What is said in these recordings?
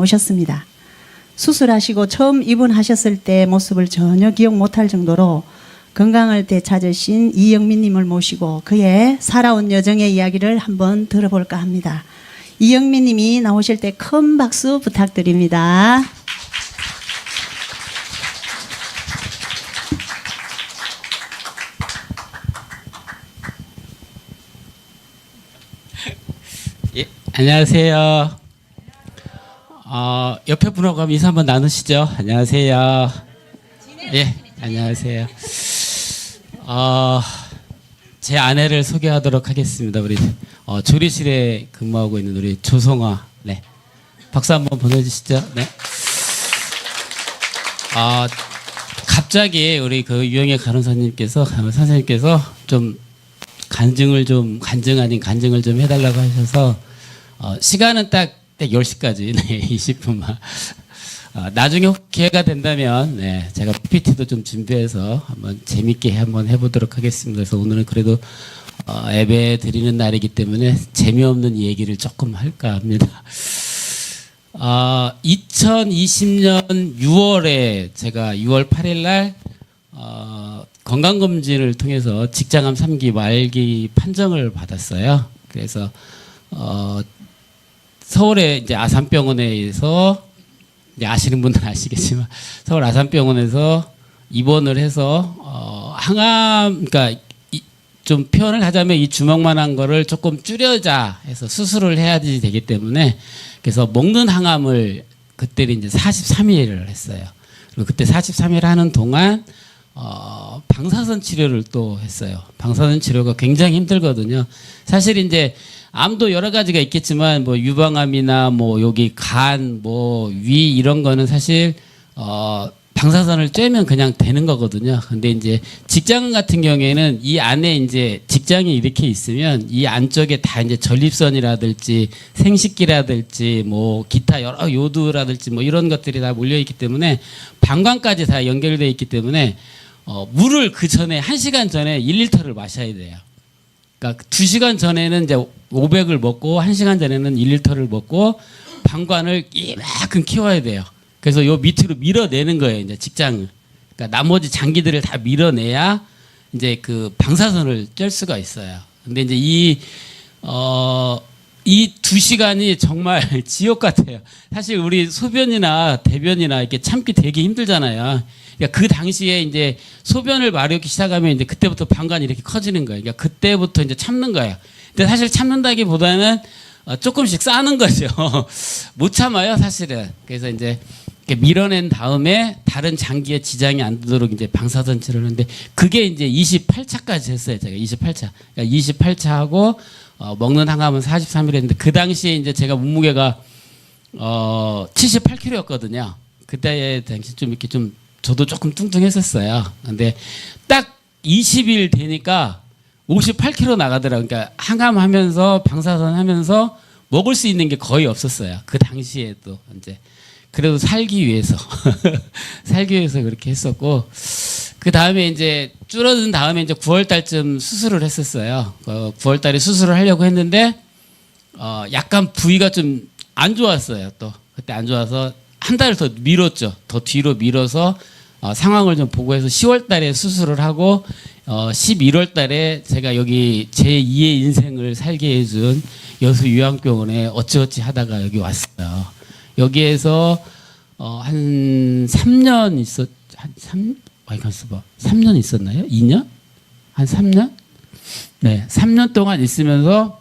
오셨습니다. 수술하시고 처음 입원하셨을 때 모습을 전혀 기억 못할 정도로 건강을 되찾으신 이영민님을 모시고 그의 살아온 여정의 이야기를 한번 들어볼까 합니다. 이영민님이 나오실 때 큰 박수 부탁드립니다. 예, 안녕하세요. 옆에 분하고 인사 한번 나누시죠. 안녕하세요. 예, 안녕하세요. 제 아내를 소개하도록 하겠습니다. 우리 조리실에 근무하고 있는 우리 조성아. 네, 박수 한번 보내주시죠. 네. 갑자기 우리 그 유영애 간호사님께서 선생님께서 좀 간증을 좀 해달라고 하셔서 시간은 딱 10시까지 네, 20분만 나중에 기회가 된다면 네, 제가 PPT도 좀 준비해서 한번 재밌게 한번 해보도록 하겠습니다. 그래서 오늘은 그래도 예배 드리는 날이기 때문에 재미없는 얘기를 조금 할까 합니다. 2020년 6월에 제가 6월 8일 날 건강검진을 통해서 직장암 3기 말기 판정을 받았어요. 그래서 서울의 이제 아산병원에서 이제 아시는 분들은 아시겠지만 서울 아산병원에서 입원을 해서 항암, 그러니까 좀 표현을 하자면 이 주먹만한 거를 조금 줄여자 해서 수술을 해야지 되기 때문에 그래서 먹는 항암을 그때는 이제 43일을 했어요. 그리고 그때 43일 하는 동안 방사선 치료를 또 했어요. 방사선 치료가 굉장히 힘들거든요. 사실 이제 암도 여러 가지가 있겠지만 뭐 유방암이나 뭐 여기 간, 뭐 위 이런 거는 사실 방사선을 쬐면 그냥 되는 거거든요. 근데 이제 직장 같은 경우에는 이 안에 이제 직장이 이렇게 있으면 이 안쪽에 다 이제 전립선이라든지 생식기라든지 뭐 기타 여러 요드라든지 뭐 이런 것들이 다 몰려 있기 때문에 방광까지 다 연결되어 있기 때문에 물을 그 전에 1시간 전에 1리터를 마셔야 돼요. 그러니까 2시간 전에는 이제 500을 먹고 1시간 전에는 1리터를 먹고 방광을 이만큼 키워야 돼요. 그래서 요 밑으로 밀어내는 거예요, 이제 직장을. 그러니까 나머지 장기들을 다 밀어내야 이제 그 방사선을 쬐 수가 있어요. 근데 이제 이 2시간이 정말 지옥 같아요. 사실 우리 소변이나 대변이나 이렇게 참기 되게 힘들잖아요. 그러니까 그 당시에 이제 소변을 마렵기 시작하면 이제 그때부터 방광이 이렇게 커지는 거예요. 그러니까 그때부터 이제 참는 거예요. 근데 사실 참는다기보다는 조금씩 싸는 거죠. 못 참아요, 사실은. 그래서 이제 이렇게 밀어낸 다음에 다른 장기에 지장이 안 되도록 이제 방사선 치료를 하는데 그게 이제 28차까지 했어요, 제가 28차. 그러니까 28차 하고 먹는 항암은 43일 했는데 그 당시에 이제 제가 몸무게가 78kg였거든요. 그때 당시 좀 이렇게 좀 저도 조금 뚱뚱했었어요. 근데 딱 20일 되니까 58kg 나가더라고요. 그러니까 항암하면서 방사선 하면서 먹을 수 있는 게 거의 없었어요. 그 당시에도 이제 그래도 살기 위해서 살기 위해서 그렇게 했었고 그 다음에 이제 줄어든 다음에 이제 9월 달쯤 수술을 했었어요. 9월 달에 수술을 하려고 했는데 약간 부위가 좀 안 좋았어요. 또 그때 안 좋아서 한 달을 더 미뤘죠. 더 뒤로 미뤄서 상황을 좀 보고 해서 10월 달에 수술을 하고 11월 달에 제가 여기 제2의 인생을 살게 해준 여수 요양병원에 어찌어찌 하다가 여기 왔어요. 여기에서 한 3년 있었나요? 2년? 한 3년? 네, 3년 동안 있으면서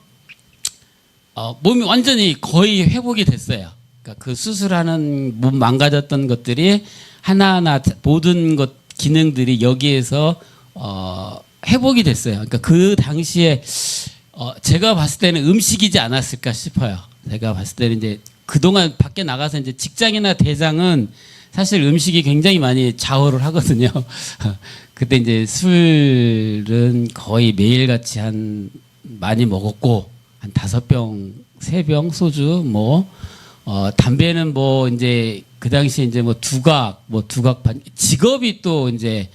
몸이 완전히 거의 회복이 됐어요. 그러니까 그 수술하는 몸 망가졌던 것들이 하나하나 모든 것 기능들이 여기에서 회복이 됐어요. 그러니까 그 당시에 제가 봤을 때는 음식이지 않았을까 싶어요. 제가 봤을 때는 이제 그동안 밖에 나가서 이제 직장이나 대장은 사실 음식이 굉장히 많이 좌우를 하거든요. 그때 이제 술은 거의 매일같이 많이 먹었고 한 5병, 3병 소주 담배는 뭐 이제 그 당시에 이제 뭐 두각 반 직업이 또 이제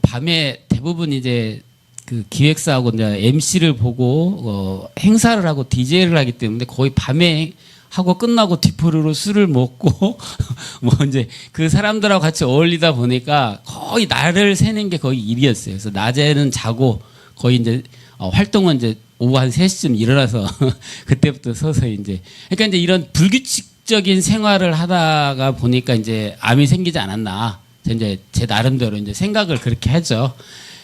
밤에 대부분 이제 그 기획사하고 이제 MC를 보고 행사를 하고 DJ를 하기 때문에 거의 밤에 하고 끝나고 뒤포르로 술을 먹고 뭐 이제 그 사람들하고 같이 어울리다 보니까 거의 날을 새는 게 거의 일이었어요. 그래서 낮에는 자고 거의 이제 활동은 이제 오후 한 3시쯤 일어나서 그때부터 서서히 이제 그러니까 이제 이런 불규칙적인 생활을 하다가 보니까 이제 암이 생기지 않았나. 이제 제 나름대로 이제 생각을 그렇게 하죠.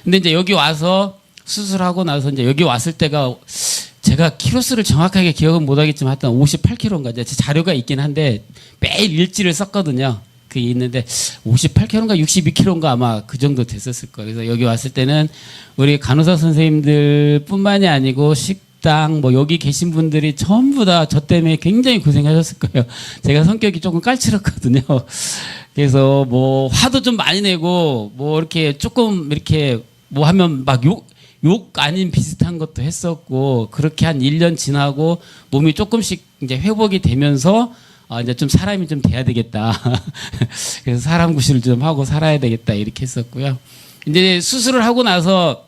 근데 이제 여기 와서 수술하고 나서 이제 여기 왔을 때가 제가 키로수를 정확하게 기억은 못하겠지만 하여튼 58kg인가 이제 제 자료가 있긴 한데 매일 일지를 썼거든요. 그게 있는데 58kg인가 62kg인가 아마 그 정도 됐었을 거예요. 그래서 여기 왔을 때는 우리 간호사 선생님들뿐만이 아니고 식당 뭐 여기 계신 분들이 전부 다 저 때문에 굉장히 고생하셨을 거예요. 제가 성격이 조금 깔치렀거든요. 그래서 뭐 화도 좀 많이 내고 뭐 이렇게 조금 이렇게 뭐 하면 막 욕 아닌 비슷한 것도 했었고 그렇게 한 1년 지나고 몸이 조금씩 이제 회복이 되면서 이제 좀 사람이 좀 돼야 되겠다. 그래서 사람 구실을 좀 하고 살아야 되겠다 이렇게 했었고요. 이제 수술을 하고 나서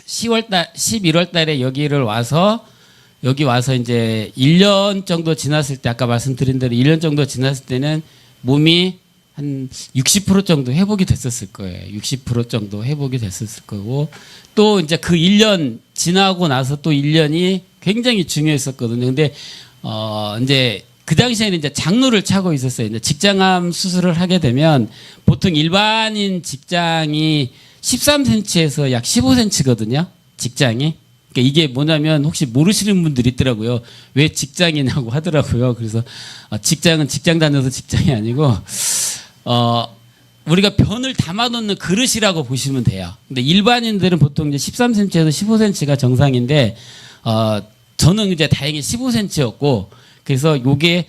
11월 달에 여기 와서 이제 1년 정도 지났을 때 아까 말씀드린 대로 1년 정도 지났을 때는 몸이 한 60% 정도 회복이 됐었을 거예요. 60% 정도 회복이 됐었을 거고 또 이제 그 1년 지나고 나서 또 1년이 굉장히 중요했었거든요. 근데 이제 그 당시에는 이제 장루를 차고 있었어요. 이제 직장암 수술을 하게 되면 보통 일반인 직장이 13cm에서 약 15cm거든요. 직장이. 그러니까 이게 뭐냐면 혹시 모르시는 분들이 있더라고요. 왜 직장이냐고 하더라고요. 그래서 직장은 직장 다녀서 직장이 아니고 우리가 변을 담아놓는 그릇이라고 보시면 돼요. 근데 일반인들은 보통 이제 13cm에서 15cm가 정상인데 저는 이제 다행히 15cm였고 그래서 요게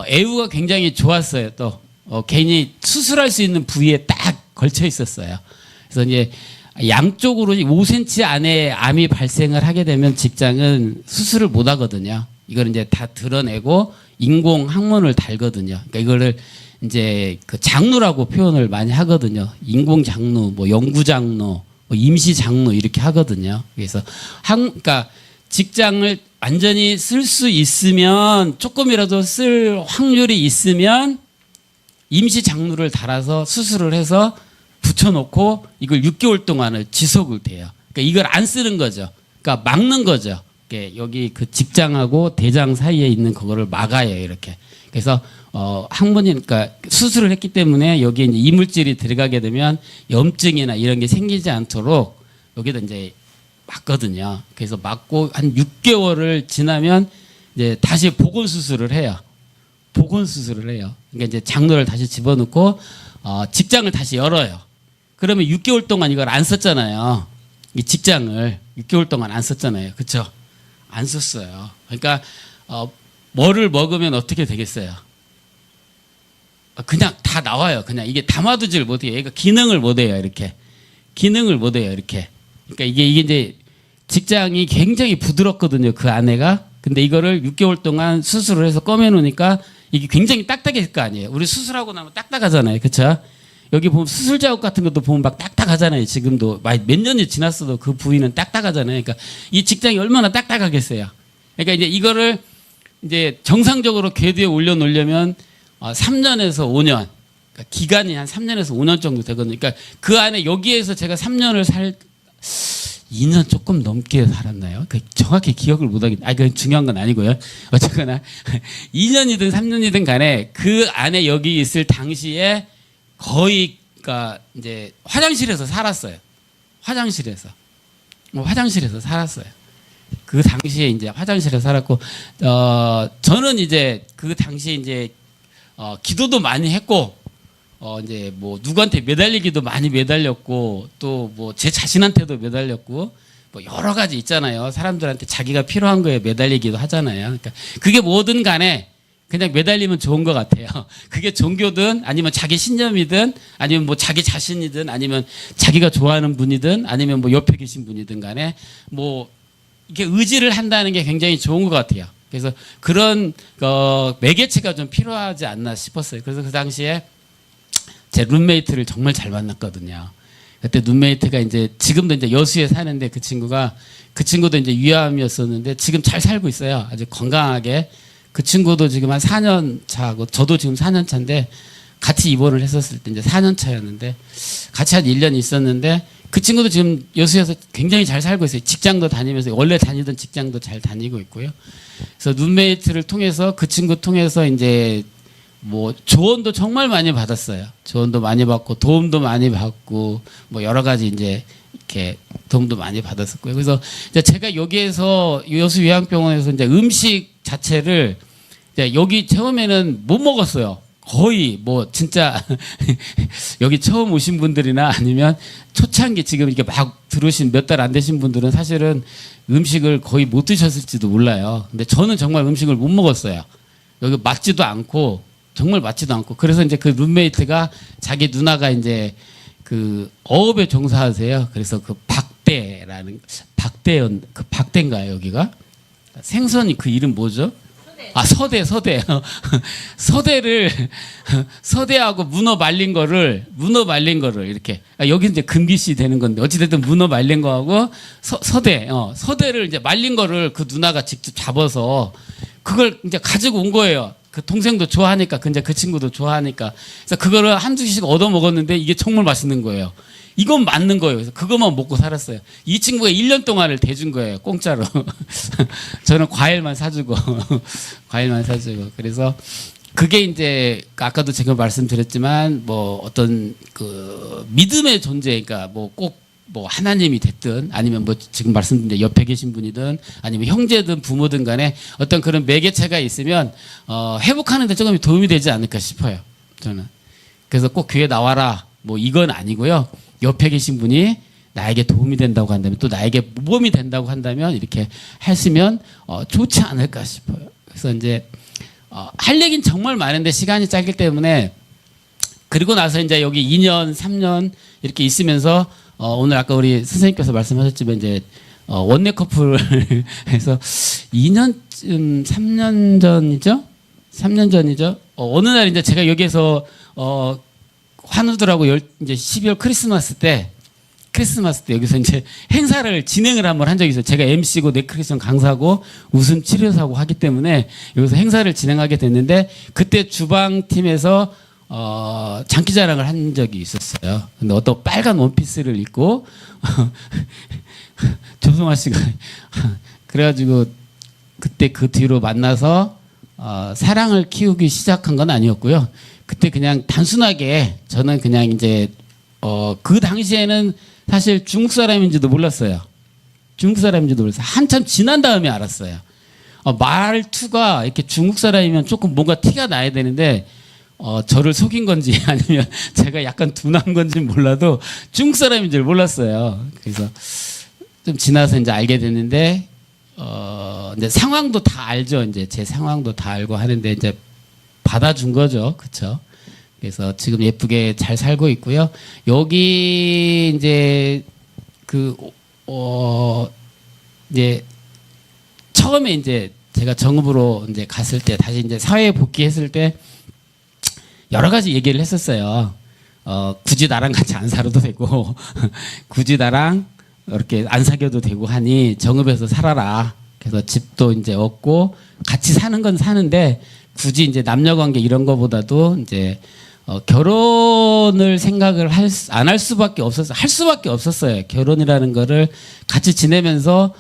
애우가 굉장히 좋았어요. 또 괜히 수술할 수 있는 부위에 딱 걸쳐 있었어요. 그래서 이제 양쪽으로 5cm 안에 암이 발생을 하게 되면 직장은 수술을 못 하거든요. 이걸 이제 다 드러내고 인공 항문을 달거든요. 그러니까 이거를 이제 그 장루라고 표현을 많이 하거든요. 인공 장루, 뭐 영구 장루, 뭐 임시 장루 이렇게 하거든요. 그래서 그러니까 직장을 완전히 쓸 수 있으면 조금이라도 쓸 확률이 있으면 임시 장루를 달아서 수술을 해서 붙여놓고 이걸 6개월 동안을 지속을 돼요. 그러니까 이걸 안 쓰는 거죠. 그러니까 막는 거죠. 여기 그 직장하고 대장 사이에 있는 그거를 막아요. 이렇게. 그래서 항문이 그러니까 수술을 했기 때문에 여기에 이제 이물질이 들어가게 되면 염증이나 이런 게 생기지 않도록 여기다 이제 막거든요. 그래서 막고 한 6개월을 지나면 이제 다시 복원 수술을 해요. 복원 수술을 해요. 그러니까 이제 장로를 다시 집어넣고 직장을 다시 열어요. 그러면 6개월 동안 이걸 안 썼잖아요. 이 직장을 6개월 동안 안 썼잖아요. 그렇죠? 안 썼어요. 그러니까 뭐를 먹으면 어떻게 되겠어요? 그냥 다 나와요. 그냥 이게 담아두질 못해요. 그러니까 기능을 못해요. 이렇게 기능을 못해요. 이렇게. 그러니까 이게 이제 직장이 굉장히 부드럽거든요. 그 안에가. 근데 이거를 6개월 동안 수술을 해서 꺼내놓으니까 이게 굉장히 딱딱할 거 아니에요. 우리 수술하고 나면 딱딱하잖아요. 그렇죠? 여기 보면 수술 자국 같은 것도 보면 막 딱딱하잖아요. 지금도 몇 년이 지났어도 그 부위는 딱딱하잖아요. 그러니까 이 직장이 얼마나 딱딱하겠어요. 그러니까 이제 이거를 이제 정상적으로 궤도에 올려놓으려면 3년에서 5년, 그러니까 기간이 한 3년에서 5년 정도 되거든요. 그러니까 그 안에 여기에서 제가 3년을 2년 조금 넘게 살았나요? 정확히 기억을 못하겠. 그건 중요한 건 아니고요. 어쨌거나 2년이든 3년이든 간에 그 안에 여기 있을 당시에 거의 그러니까 이제 화장실에서 살았어요. 화장실에서 살았어요. 그 당시에 이제 화장실에서 살았고 저는 이제 그 당시에 이제 기도도 많이 했고 이제 뭐 누구한테 매달리기도 많이 매달렸고 또 뭐 제 자신한테도 매달렸고 뭐 여러 가지 있잖아요. 사람들한테 자기가 필요한 거에 매달리기도 하잖아요. 그러니까 그게 뭐든 간에 그냥 매달리면 좋은 것 같아요. 그게 종교든 아니면 자기 신념이든 아니면 뭐 자기 자신이든 아니면 자기가 좋아하는 분이든 아니면 뭐 옆에 계신 분이든 간에 뭐 이렇게 의지를 한다는 게 굉장히 좋은 것 같아요. 그래서 그런 매개체가 좀 필요하지 않나 싶었어요. 그래서 그 당시에 제 룸메이트를 정말 잘 만났거든요. 그때 룸메이트가 이제 지금도 이제 여수에 사는데 그 친구도 이제 위암이었었는데 지금 잘 살고 있어요. 아주 건강하게. 그 친구도 지금 한 4년 차고 저도 지금 4년 차인데 같이 입원을 했었을 때 이제 4년 차였는데 같이 한 1년 있었는데 그 친구도 지금 여수에서 굉장히 잘 살고 있어요. 직장도 다니면서 원래 다니던 직장도 잘 다니고 있고요. 그래서 룸메이트를 통해서 그 친구 통해서 이제 뭐 조언도 정말 많이 받았어요. 조언도 많이 받고 도움도 많이 받고 뭐 여러 가지 이제 이렇게 도움도 많이 받았었고요. 그래서 이제 제가 여기에서 여수 요양병원에서 이제 음식 자체를 이제 여기 처음에는 못 먹었어요. 거의 뭐 진짜 여기 처음 오신 분들이나 아니면 초창기 지금 이렇게 막 들어오신 몇 달 안 되신 분들은 사실은 음식을 거의 못 드셨을지도 몰라요. 근데 저는 정말 음식을 못 먹었어요. 여기 맞지도 않고 정말 맞지도 않고 그래서 이제 그 룸메이트가 자기 누나가 이제 그 어업에 종사하세요. 그래서 그 박대연 그 박대인가요 여기가 생선이 그 이름 뭐죠? 서대. 서대하고 문어 말린 거를 이렇게 여기 이제 금기시 되는 건데 어찌됐든 문어 말린 거하고 서대를 이제 말린 거를 그 누나가 직접 잡아서 그걸 이제 가지고 온 거예요. 그 동생도 좋아하니까 그 친구도 좋아하니까 그래서 그거를 한두 개씩 얻어 먹었는데 이게 정말 맛있는 거예요. 이건 맞는 거예요. 그래서 그것만 먹고 살았어요. 이 친구가 1년 동안을 대준 거예요. 공짜로. 저는 과일만 사주고. 그래서 그게 이제 아까도 제가 말씀드렸지만 뭐 어떤 그 믿음의 존재, 그러니까 뭐 꼭 뭐 하나님이 됐든 아니면 뭐 지금 말씀드린 옆에 계신 분이든 아니면 형제든 부모든 간에 어떤 그런 매개체가 있으면 회복하는 데 조금 도움이 되지 않을까 싶어요. 저는. 그래서 꼭 교회 나와라. 뭐 이건 아니고요. 옆에 계신 분이 나에게 도움이 된다고 한다면 또 나에게 모범이 된다고 한다면 이렇게 하시면 좋지 않을까 싶어요. 그래서 이제 할 얘기는 정말 많은데 시간이 짧기 때문에 그리고 나서 이제 여기 2년, 3년 이렇게 있으면서 오늘 아까 우리 선생님께서 말씀하셨지만 이제 원내 커플 해서 2년쯤 3년 전이죠? 3년 전이죠? 어느 날 이제 제가 여기에서 환우들하고 이제 12월 크리스마스 때 여기서 이제 행사를 진행을 한번 한 적이 있어요. 제가 MC고 넷크리스천 강사고 웃음 치료사고 하기 때문에 여기서 행사를 진행하게 됐는데 그때 주방팀에서 장기자랑을 한 적이 있었어요. 근데 어떤 빨간 원피스를 입고 조성아 씨가 그래가지고 그때 그 뒤로 만나서 사랑을 키우기 시작한 건 아니었고요. 그때 그냥 단순하게 저는 그냥 이제 그 당시에는 사실 중국 사람인지도 몰랐어요. 한참 지난 다음에 알았어요. 말투가 이렇게 중국 사람이면 조금 뭔가 티가 나야 되는데 저를 속인 건지 아니면 제가 약간 둔한 건지 몰라도 중국 사람인 줄 몰랐어요. 그래서 좀 지나서 이제 알게 됐는데 이제 상황도 다 알죠. 이제 제 상황도 다 알고 하는데 이제 받아준 거죠. 그렇죠? 그래서 지금 예쁘게 잘 살고 있고요. 여기 이제 이제 처음에 이제 제가 정읍으로 이제 갔을 때 다시 이제 사회에 복귀했을 때 여러 가지 얘기를 했었어요. 굳이 나랑 같이 안 살아도 되고 굳이 나랑 이렇게 안 사귀어도 되고 하니 정읍에서 살아라. 그래서 집도 이제 얻고 같이 사는 건 사는데 굳이 이제 남녀 관계 이런 거보다도 이제 결혼을 생각을 안 할 수밖에 없었어요. 할 수밖에 없었어요. 결혼이라는 거를 같이 지내면서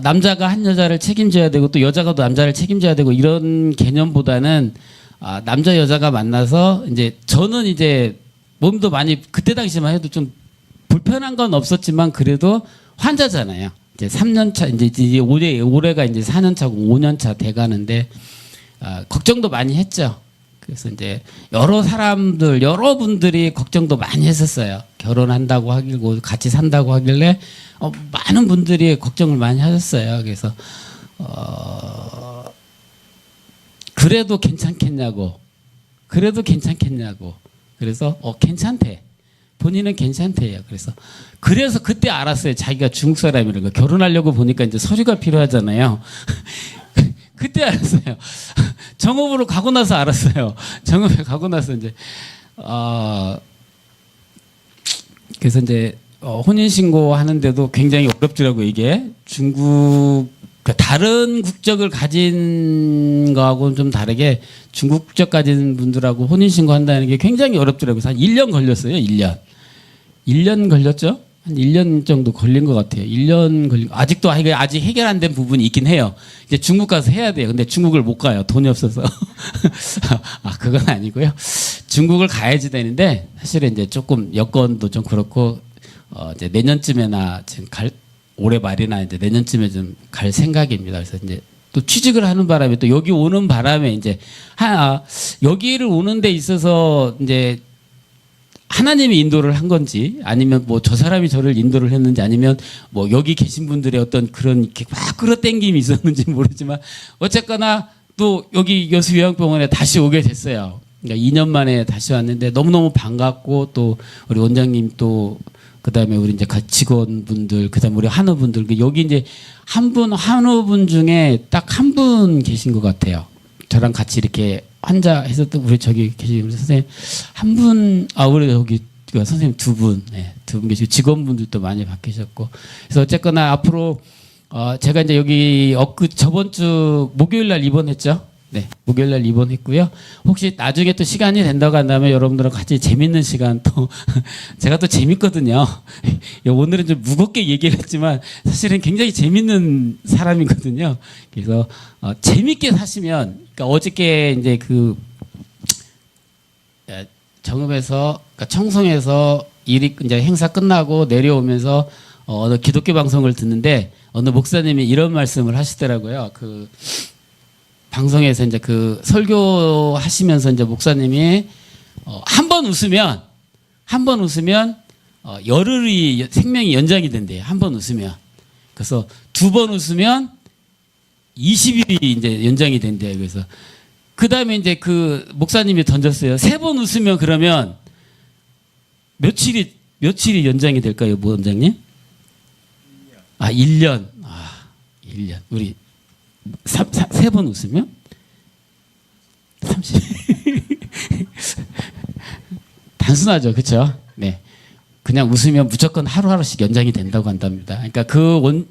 남자가 한 여자를 책임져야 되고 또 여자가 또 남자를 책임져야 되고 이런 개념보다는 남자 여자가 만나서 이제 저는 이제 몸도 많이 그때 당시만 해도 좀 불편한 건 없었지만 그래도 환자잖아요. 이제 3년 차 이제 올해가 이제 4년 차고 5년 차 돼 가는데 걱정도 많이 했죠. 그래서 이제 여러분들이 걱정도 많이 했었어요. 결혼한다고 하길고 같이 산다고 하길래 많은 분들이 걱정을 많이 하셨어요. 그래서 그래도 괜찮겠냐고. 그래서 괜찮대. 본인은 괜찮대요. 그래서 그때 알았어요. 자기가 중국 사람이라는 거. 결혼하려고 보니까 이제 서류가 필요하잖아요. 그때 알았어요. 정읍으로 가고 나서 알았어요. 정읍에 가고 나서 이제 그래서 이제 혼인신고 하는데도 굉장히 어렵더라고요. 이게 중국 다른 국적을 가진 거하고는 좀 다르게 중국 국적 가진 분들하고 혼인신고 한다는 게 굉장히 어렵더라고요. 한 1년 걸렸어요. 1년. 1년 걸렸죠? 한 1년 정도 걸린 것 같아요. 1년 걸린, 아직도 아직 해결 안 된 부분이 있긴 해요. 이제 중국 가서 해야 돼요. 근데 중국을 못 가요. 돈이 없어서. 그건 아니고요. 중국을 가야지 되는데, 사실은 이제 조금 여건도 좀 그렇고, 이제 내년쯤에나 지금 올해 말이나 이제 내년쯤에 좀 갈 생각입니다. 그래서 이제 또 취직을 하는 바람에 또 여기 오는 바람에 이제 여기를 오는 데 있어서 이제 하나님이 인도를 한 건지 아니면 뭐 저 사람이 저를 인도를 했는지 아니면 뭐 여기 계신 분들의 어떤 그런 이렇게 막 끌어당김이 있었는지 모르지만 어쨌거나 또 여기 여수요양병원에 다시 오게 됐어요. 그러니까 2년 만에 다시 왔는데 너무너무 반갑고 또 우리 원장님 또 그다음에 우리 이제 직원분들 그다음에 우리 한우분들 여기 이제 한우분 중에 딱 한 분 계신 것 같아요. 저랑 같이 이렇게 환자 했었던 우리 저기 계신 우리 선생님 한 분, 우리 여기 선생님 두 분, 두 분 계시고 직원분들도 많이 바뀌셨고 그래서 어쨌거나 앞으로 제가 이제 여기 저번 주 목요일 날 입원했죠. 네, 목요일 날 입원했고요. 혹시 나중에 또 시간이 된다고 한다면 여러분들하고 같이 재밌는 시간 또 제가 또 재밌거든요. 오늘은 좀 무겁게 얘기를 했지만 사실은 굉장히 재밌는 사람이거든요. 그래서 재밌게 사시면 그러니까 어저께 이제 그 정읍에서 그러니까 청송에서 일이 이제 행사 끝나고 내려오면서 어느 기독교 방송을 듣는데 어느 목사님이 이런 말씀을 하시더라고요. 그 방송에서 이제 그 설교하시면서 이제 목사님이 한 번 웃으면 열흘이 생명이 연장이 된대요. 한 번 웃으면. 그래서 두 번 웃으면 20일이 이제 연장이 된대요. 그래서 그 다음에 이제 그 목사님이 던졌어요. 세 번 웃으면 그러면 며칠이 연장이 될까요, 뭐 원장님? 1년. 1년. 우리 세 번 웃으면 30. 단순하죠, 그렇죠? 네, 그냥 웃으면 무조건 하루하루씩 연장이 된다고 한답니다. 그러니까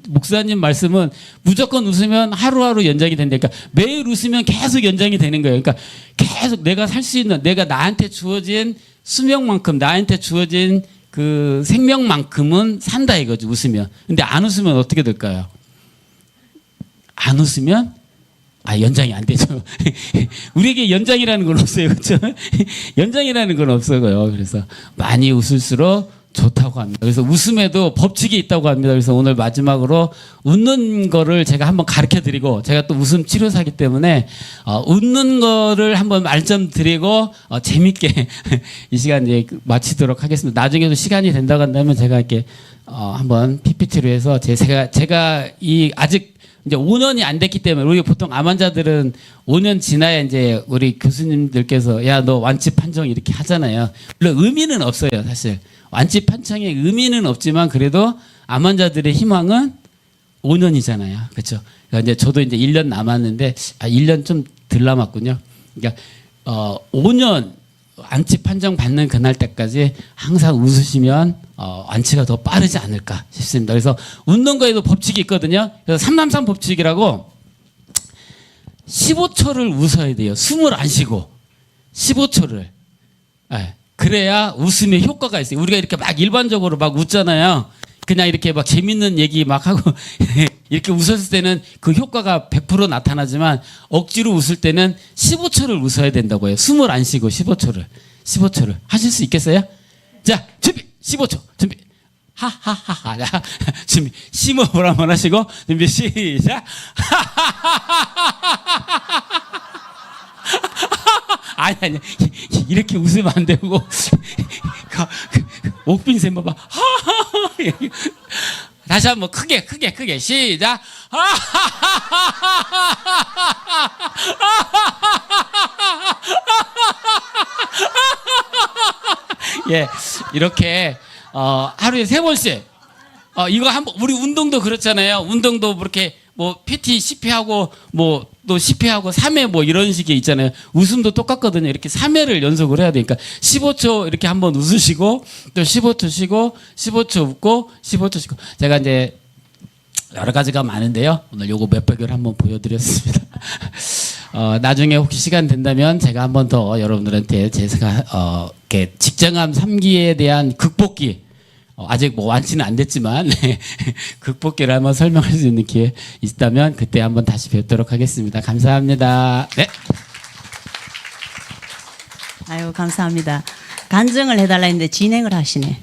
목사님 말씀은 무조건 웃으면 하루하루 연장이 된다. 그러니까 매일 웃으면 계속 연장이 되는 거예요. 그러니까 계속 내가 살 수 있는 내가 나한테 주어진 수명만큼 나한테 주어진 그 생명만큼은 산다 이거죠. 웃으면. 근데 안 웃으면 어떻게 될까요? 안 웃으면 연장이 안 되죠. 우리에게 연장이라는 건 없어요. 그렇죠? 연장이라는 건 없어요. 그래서 많이 웃을수록 좋다고 합니다. 그래서 웃음에도 법칙이 있다고 합니다. 그래서 오늘 마지막으로 웃는 거를 제가 한번 가르쳐 드리고 제가 또 웃음 치료사기 때문에 웃는 거를 한번 말씀드리고 재밌게 이 시간 이제 마치도록 하겠습니다. 나중에도 시간이 된다고 한다면 제가 이렇게 한번 PPT로 해서 제가 이 아직 이제 5년이 안 됐기 때문에 우리 보통 암 환자들은 5년 지나야 이제 우리 교수님들께서 야 너 완치 판정 이렇게 하잖아요. 물론 의미는 없어요, 사실. 완치 판정의 의미는 없지만 그래도 암 환자들의 희망은 5년이잖아요. 그렇죠? 그러니까 이제 저도 이제 1년 남았는데 1년 좀 덜 남았군요. 그러니까 5년 완치 판정 받는 그날 때까지 항상 웃으시면 완치가 더 빠르지 않을까 싶습니다. 그래서 웃는 거에도 법칙이 있거든요. 그래서 333 법칙이라고 15초를 웃어야 돼요. 숨을 안 쉬고 15초를. 그래야 웃음의 효과가 있어요. 우리가 이렇게 막 일반적으로 막 웃잖아요. 그냥 이렇게 막 재밌는 얘기 막 하고 이렇게 웃었을 때는 그 효과가 100% 나타나지만 억지로 웃을 때는 15초를 웃어야 된다고 해요. 숨을 안 쉬고 15초를 하실 수 있겠어요? 자, 준비 15초 준비 하하하하 준비 심호흡을 한번 하시고 준비 시작 아니 이렇게 웃으면 안 되고 옥빈 봐봐 다시 한번 크게 시작 예, 이렇게 하루에 3번씩 이거 한번 우리 운동도 그렇잖아요. 운동도 그렇게 뭐 PT 10회하고 뭐 또 10회하고 3회 뭐 이런 식의 있잖아요. 웃음도 똑같거든요. 이렇게 3회를 연속을 해야 되니까 15초 이렇게 한번 웃으시고 또 15초 쉬고 15초 웃고 15초 쉬고 제가 이제 여러 가지가 많은데요. 오늘 요거 몇백 개를 한번 보여드렸습니다. 나중에 혹시 시간 된다면 제가 한 번 더 여러분들한테 제가 이렇게 직장암 3기에 대한 극복기 아직 뭐 완치는 안 됐지만 극복기를 한번 설명할 수 있는 기회 있다면 그때 한번 다시 뵙도록 하겠습니다. 감사합니다. 네. 아유 감사합니다. 간증을 해달라 했는데 진행을 하시네.